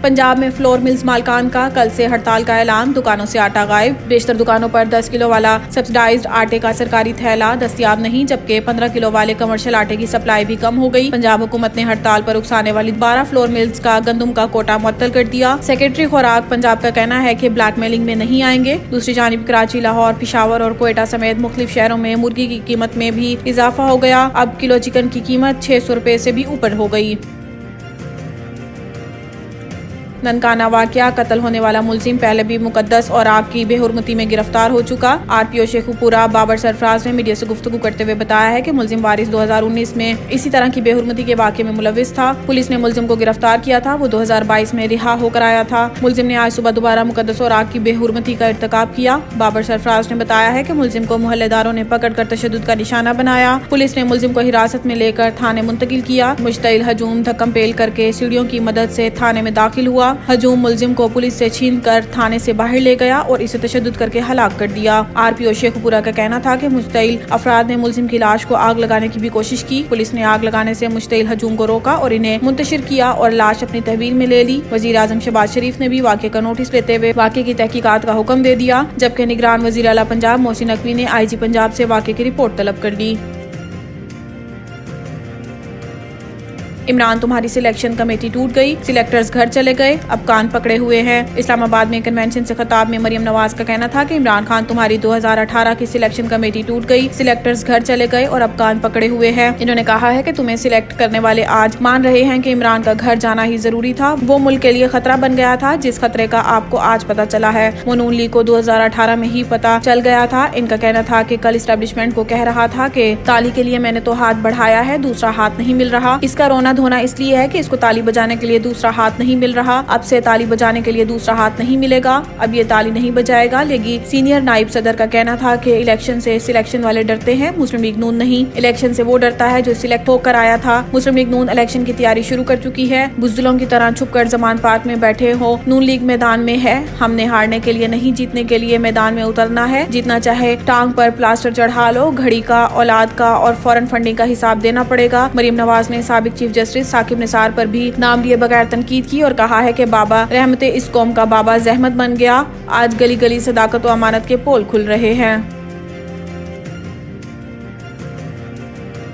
पंजाब में flour mills मालकान का कल से हड़ताल का ऐलान। दुकानों से आटा गायब। बेशतर दुकानों पर 10 किलो वाला सब्सिडाइज्ड आटे का सरकारी थैला दस्तियाब नहीं, जबकि 15 किलो वाले कमर्शियल आटे की सप्लाई भी कम हो गई। पंजाब हुकूमत ने हड़ताल पर उकसाने वाली 12 फ्लोर मिल्स का गंदम का कोटा मुअत्तल कर दिया। सेक्रेटरी खुराक पंजाब का कहना है कि ब्लैकमेलिंग में नहीं आएंगे। दूसरी जानिब कराची, लाहौर, पिशावर और कोयटा समेत मुख्तलिफ शहरों में मुर्गी की कीमत में भी इजाफा हो गया। अब किलो चिकन की कीमत 600 रुपए से भी ऊपर हो गई। ननकाना वाकया, कत्ल होने वाला मुलजिम पहले भी मुकद्दस और आग की बेहुरमती में गिरफ्तार हो चुका। आरपीओ शेखुपुरा बाबर सरफराज ने मीडिया से गुफ्तगू करते हुए बताया है कि मुलजिम वारिस 2019 में इसी तरह की बेहुरमती के वाकये में मुलविस था। पुलिस ने मुलजिम को गिरफ्तार किया था। वो 2022 में रिहा होकर आया था। मुलजिम ने आज सुबह दोबारा मुकद्दस और आग की बेहुरमती का इर्तिकाब किया। बाबर सरफराज ने बताया है कि मुलजिम को मोहल्लेदारों ने पकड़कर तशद्दुद का निशाना बनाया। पुलिस ने मुलजिम को हिरासत में लेकर थाने मुंतकिल किया। मुश्तइल हजूम धक्कम पेल करके सीढ़ियों की मदद से थाने में दाखिल हुआ। हजूम मुलजिम को पुलिस से छीनकर थाने से बाहर ले गया और इसे तशद्दुद करके हलाक कर दिया। आरपीओ शेखुपुरा का कहना था कि मुश्तइल अफराद ने मुलजिम की लाश को आग लगाने की भी कोशिश की। पुलिस ने आग लगाने से मुश्तइल हजूम को रोका और इन्हें मुंतशिर किया और लाश अपनी तहवील में ले ली। वजीर आजम शहबाज शरीफ ने भी वाक़े का नोटिस लेते हुए वाक़े की तहकीकात का हुक्म दे दिया, जबकि निगरान वजीर आला पंजाब मोहसिन नकवी ने IG पंजाब से वाक़े की रिपोर्ट तलब कर ली। इमरान तुम्हारी सिलेक्शन कमेटी टूट गई, सिलेक्टर्स घर चले गए, अब कान पकड़े हुए हैं। इस्लामाबाद में कन्वेंशन से खिताब में मरियम नवाज का कहना था कि इमरान खान तुम्हारी 2018 की सिलेक्शन कमेटी टूट गई, सिलेक्टर्स घर चले गए और अब कान पकड़े हुए हैं। इन्होंने कहा है कि तुम्हें सिलेक्ट करने वाले आज मान रहे हैं कि इमरान का घर जाना ही जरूरी था। वो मुल्क के लिए खतरा बन गया था, जिस खतरे का आपको आज पता चला है वो नून लीग को 2018 में ही पता चल गया था। इनका कहना था कि कल इस्टेब्लिशमेंट को कह रहा था कि ताली के लिए मैंने तो हाथ बढ़ाया है, दूसरा हाथ नहीं मिल रहा। इसका रोना धोना इसलिए है कि इसको ताली बजाने के लिए दूसरा हाथ नहीं मिल रहा। अब से ताली बजाने के लिए दूसरा हाथ नहीं मिलेगा, अब ये ताली नहीं बजाएगा। लेकिन सीनियर नाइब सदर का कहना था कि इलेक्शन से सिलेक्शन वाले डरते हैं, मुस्लिम लीग नून नहीं। इलेक्शन से वो डरता है जो सिलेक्ट होकर आया था। मुस्लिम लीग नून इलेक्शन की तैयारी शुरू कर चुकी है। बुज़दिलों की तरह छुपकर जमान पार्क में बैठे हो। नून लीग मैदान में है। हमने हारने के लिए नहीं, जीतने के लिए मैदान में उतरना है। जीतना चाहे टांग पर प्लास्टर चढ़ा लो, घड़ी का, औलाद का और फौरन फंडिंग का हिसाब देना पड़ेगा। मरियम नवाज ने साबिक चीफ जस्टिस साकिब निसार पर भी नाम लिए बगैर तनकीद की और कहा है कि बाबा रहमते इस कौम का बाबा जहमत बन गया। आज गली गली सदाकत व अमानत के पोल खुल रहे हैं।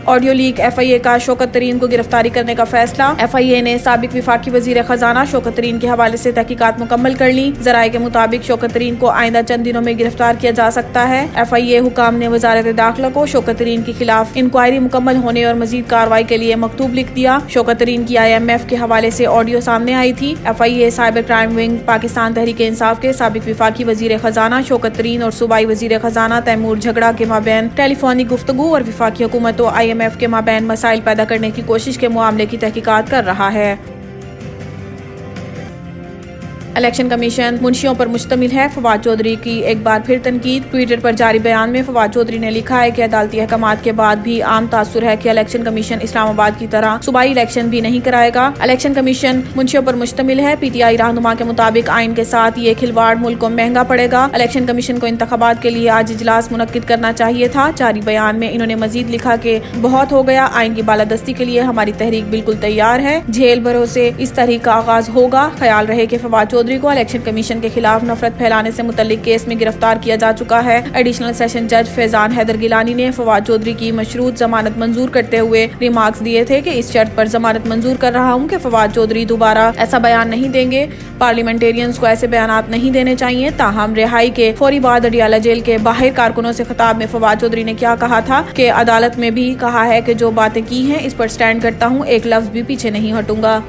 ऑडियो लीक, FIA का शौकत तरीन को गिरफ्तारी करने का फैसला। FIA ने साबिक विफाकी वजीर खजाना शौकत तरीन के हवाले से तहकीकात मुकम्मल कर ली। जराये के मुताबिक शौकत तरीन को आइंदा चंद दिनों में गिरफ्तार किया जा सकता है। FIA हुकाम ने वजारत दाखिला को शौकत तरीन के खिलाफ इंक्वायरी मुकम्मल होने और मजीद कार्रवाई के लिए मकतूब लिख दिया। शौकत तरीन की IMF के हवाले से ऑडियो सामने आई थी। FIA cyber crime wing Pakistan Tehreek Insaf के साबिक विफाकी वजीर खजाना शौकत तरीन और सूबाई वजीर खजाना तैमूर झगड़ा के माबैन टेलीफोनिक गुफ्तगू और विफाकी हुकूमत व IMF के माबैन मसाइल पैदा करने की कोशिश के मामले की तहकीकात कर रहा है। इलेक्शन कमीशन मुंशियों पर मुश्तमिल है, फवाद चौधरी की एक बार फिर तनकीद। ट्विटर पर जारी बयान में फवाद चौधरी ने लिखा है कि अदालती अहकामात के बाद भी आम तासुर है कि इलेक्शन कमीशन इस्लामाबाद की तरह सूबाई इलेक्शन भी नहीं कराएगा। इलेक्शन कमीशन मुंशियों पर मुश्तमिल है। PTI रहनुमा के मुताबिक आइन के साथ ये खिलवाड़ मुल्क को महंगा पड़ेगा। इलेक्शन कमीशन को इंतखाबात के लिए आज इजलास मुनक्किद करना चाहिए था। जारी बयान में इन्होंने मजीद लिखा कि बहुत हो गया, आइन की बालादस्ती के लिए हमारी तहरीक बिल्कुल तैयार है। झेल भरोसे इस तहरीक का आगाज होगा। ख्याल रहे कि फवाद चौधरी को इलेक्शन कमीशन के खिलाफ नफरत फैलाने से मुतल्लिक केस में गिरफ्तार किया जा चुका है। एडिशनल सेशन जज फैजान हैदर गिलानी ने फवाद चौधरी की मशरूत जमानत मंजूर करते हुए रिमार्क्स दिए थे कि इस शर्त पर जमानत मंजूर कर रहा हूं कि फवाद चौधरी दोबारा ऐसा बयान नहीं देंगे। पार्लियामेंटेरियंस को ऐसे बयान नहीं देने चाहिए। ताहम रिहाई के फौरी बाद अडियाला जेल के बाहर कारकुनों से खिताब में फवाद चौधरी ने क्या कहा था कि अदालत में भी कहा है कि जो बातें की हैं इस पर स्टैंड करता हूँ, एक लफ्ज भी पीछे नहीं हटूंगा।